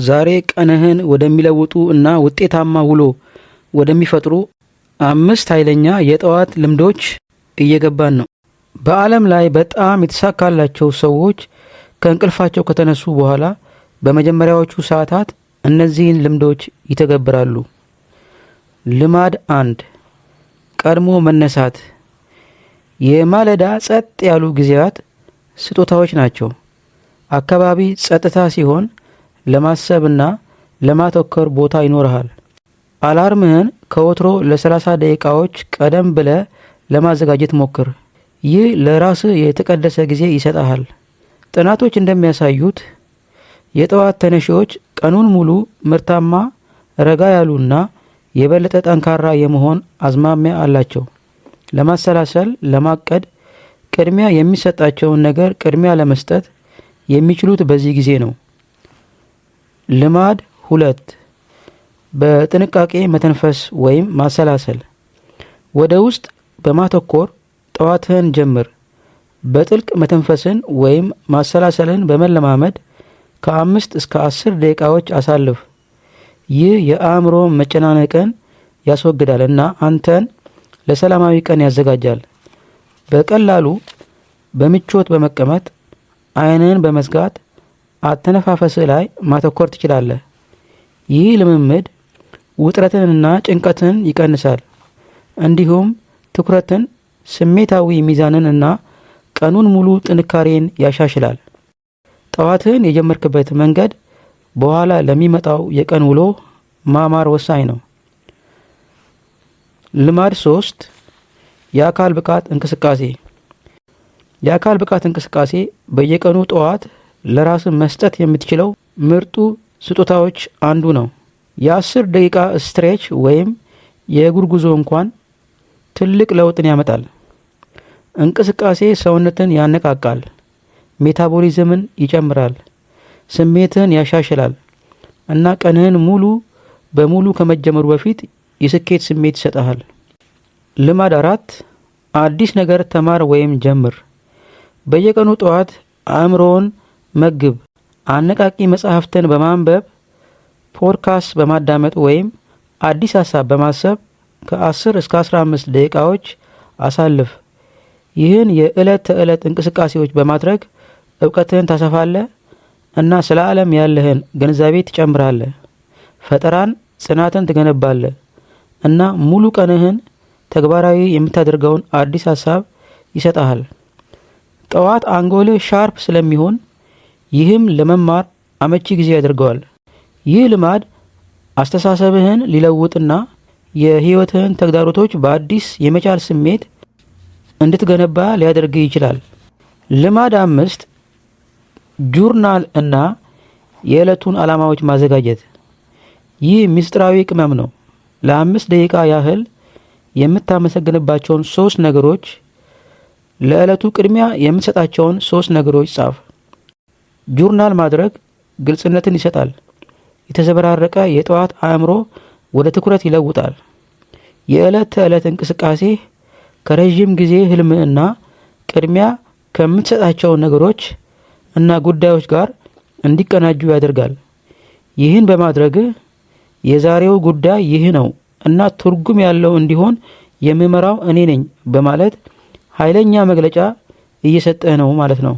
ዛሬ ቀንህን ወደሚለውጡ እና ውጤታማ ውሎ ወደሚፈጥሩ 5 ኃይለኛ የጠዋት ልምዶች እየገባን ነው። በዓለም ላይ በጣም የተሳካላቸው ሰዎች ከእንቅልፋቸው ከተነሱ በኋላ በመጀመሪያዎቹ ሰዓታት እነዚህን ልምዶች ይተገብራሉ። ልማድ 1 ቀድሞ መነሳት። የማለዳ ጸጥ ያሉ ጊዜያት ስጦታዎች ናቸው። አካባቢ ጸጥታ ሲሆን ለማሰብና ለማተኮር ቦታ ይኖርሃል። አላርምህን ከወትሮ ለ30 ደቂቃዎች ቀደም ብለህ ለማዘጋጀት ሞክር። ይህ ለራስህ የተቀደሰ ጊዜ ይሰጣል። ጥናቶች እንደሚያሳዩት የጠዋት ተነሺዎች ቀኑን ሙሉ ምርታማ፣ ረጋ ያሉና የበለጠ ጠንካራ የመሆን አዝማሚያ አላቸው። ለማሰላሰል፣ ለማቀድ ቅድሚያ የሚሰጣቸውን ነገር ቅድሚያ ለመስጠት የሚችሉት በዚህ ጊዜ ነው። ልማድ 2 በጥንቃቄ መተንፈስ ወይም ማሰላሰል። ወደ ውስጥ በማተኮር ጠዋትህን ጀምር። በጥልቅ መተንፈስን ወይም ማሰላሰልን በመለማመድ ከ5 እስከ 10 ደቂቃዎች አሳልፍ። ይህ የአእምሮ መጨናነቅን ያስወግዳል እና አንተን ለሰላማዊ ቀን ያዘጋጃል። በቀላሉ በምቾት በመቀመጥ ዓይንህን በመዝጋት አተነፋፈስህ ላይ ማተኮር ትችላለህ። ይህ ልምምድ ውጥረትንና ጭንቀትን ይቀንሳል፣ እንዲሁም ትኩረትን፣ ስሜታዊ ሚዛንን እና ቀኑን ሙሉ ጥንካሬን ያሻሽላል። ጠዋትህን የጀመርክበት መንገድ በኋላ ለሚመጣው የቀን ውሎ ማማር ወሳኝ ነው። ልማድ 3 የአካል ብቃት እንቅስቃሴ። የአካል ብቃት እንቅስቃሴ በየቀኑ ጠዋት ለራስህ መስጠት የምትችለው ምርጡ ስጦታዎች አንዱ ነው። የ10 ደቂቃ ስትሬች ወይም የእግር ጉዞ እንኳን ትልቅ ለውጥን ያመጣል። እንቅስቃሴ ሰውነትን ያነቃቃል፣ ሜታቦሊዝምን ይጨምራል፣ ስሜትህን ያሻሽላል እና ቀንህን ሙሉ በሙሉ ከመጀመሩ በፊት የስኬት ስሜት ይሰጥሃል። ልማድ 4 አዲስ ነገር ተማር ወይም ጀምር። በየቀኑ ጠዋት አእምሮውን መግብ። አነቃቂ መጽሐፍትን በማንበብ፣ ፖድካስት በማዳመጥ ወይም አዲስ ሀሳብ በማሰብ ከ10 እስከ 15 ደቂቃዎች አሳልፍ። ይህን የዕለት ተዕለት እንቅስቃሴዎች በማድረግ እውቀትህን ታሰፋለህ እና ስለ ዓለም ያለህን ግንዛቤ ትጨምራለህ። ፈጠራን፣ ጽናትን ትገነባለህ እና ሙሉ ቀንህን ተግባራዊ የምታደርገውን አዲስ ሀሳብ ይሰጣል። ጠዋት አንጎልህ ሻርፕ ስለሚሆን ይህም ለመማር አመቺ ጊዜ ያደርገዋል። ይህ ልማድ አስተሳሰብህን ሊለውጥና የህይወትህን ተግዳሮቶች በአዲስ የመቻል ስሜት እንድትገነባ ሊያደርግህ ይችላል። ልማድ 5 ጆርናል እና የዕለቱን ዓላማዎች ማዘጋጀት። ይህ ምስጢራዊ ቅመም ነው። ለ5 ደቂቃ ያህል የምታመሰግንባቸውን 3 ነገሮች፣ ለዕለቱ ቅድሚያ የምትሰጣቸውን 3 ነገሮች ጻፍ። ጆርናል ማድረግ ግልጽነትን ይሰጣል። የተዘበራረቀ የጠዋት አእምሮ ወደ ትኩረት ይለውጣል። የዕለት ተዕለት እንቅስቃሴ ከረዥም ጊዜ ህልምና ቅድሚያ ከምትሰጣቸው ነገሮች እና ጉዳዮች ጋር እንዲቀናጁ ያደርጋል። ይህን በማድረግ የዛሬው ጉዳይ ይህ ነው እና ትርጉም ያለው እንዲሆን የምመራው እኔ ነኝ በማለት ኃይለኛ መግለጫ እየሰጠህ ነው ማለት ነው።